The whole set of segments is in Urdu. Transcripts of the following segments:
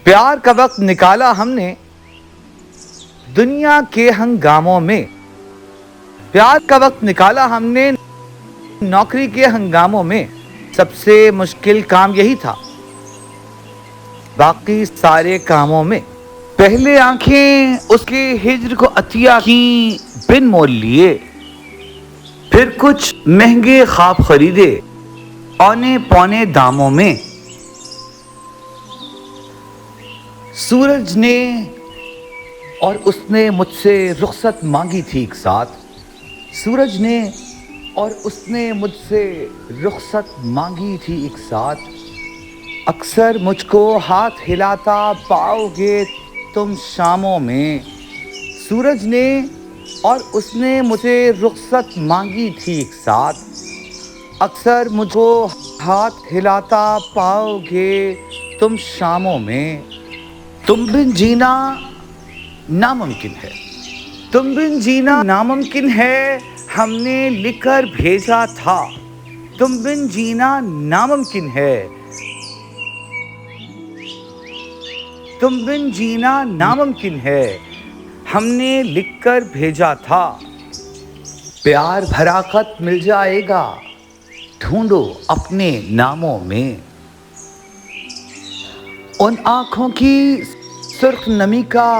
پیار کا وقت نکالا ہم نے دنیا کے ہنگاموں میں، پیار کا وقت نکالا ہم نے نوکری کے ہنگاموں میں. سب سے مشکل کام یہی تھا باقی سارے کاموں میں. پہلے آنکھیں اس کے ہجر کو عطیہ کی بن مول لیے، پھر کچھ مہنگے خواب خریدے اونے پونے داموں میں. سورج نے اور اس نے مجھ سے رخصت مانگی تھی ایک ساتھ. سورج نے اور اس نے مجھ سے رخصت مانگی تھی ایک ساتھ. اکثر مجھ کو ہاتھ ہلاتا پاؤ گے تم شاموں میں. سورج نے اور اس نے مجھے رخصت مانگی تھی ایک ساتھ. اکثر مجھ کو ہاتھ ہلاتا پاؤ گے تم شاموں میں. تم بن جینا ناممکن ہے، تم بن جینا ناممکن ہے، ہم نے لکھ کر بھیجا تھا. تم بن جینا ناممکن ہے، تم بن جینا ناممکن ہے، ہم نے لکھ کر بھیجا تھا. پیار بھرا خط مل جائے گا ڈھونڈو اپنے ناموں میں. ان آنکھوں کی سرخ نمی کا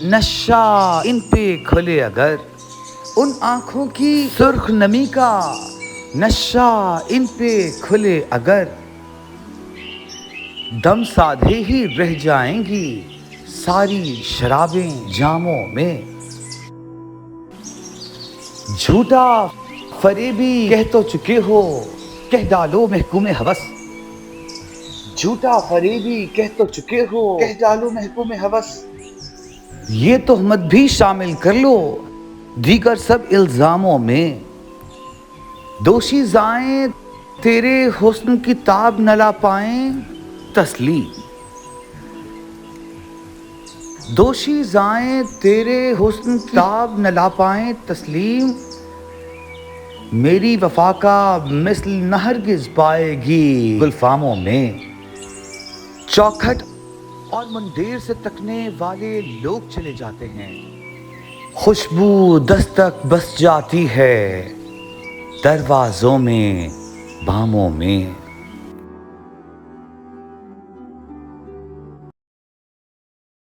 نشہ ان پہ کھلے اگر، ان آنکھوں کی سرخ نمی کا نشہ ان پہ کھلے اگر، دم سادھے ہی رہ جائیں گی ساری شرابیں جاموں میں. جھوٹا فریبی کہہ تو چکے ہو کہہ ڈالو محکوم ہوس. جھوٹا فریبی کہہ تو چکے ہو کہہ ڈالو محکوم ہوس. یہ تہمت بھی شامل کر لو دیگر سب الزاموں میں. دوشیزائیں تیرے حسن کی تاب نہ لا پائیں تسلیم. دوشیزائیں تیرے حسن کی تاب نہ لا پائیں تسلیم. میری وفا کا مثل نہ ہرگز پائے گی گلفاموں میں. چوکھٹ اور مندیر سے تکنے والے لوگ چلے جاتے ہیں، خوشبو دستک بس جاتی ہے دروازوں میں باموں میں.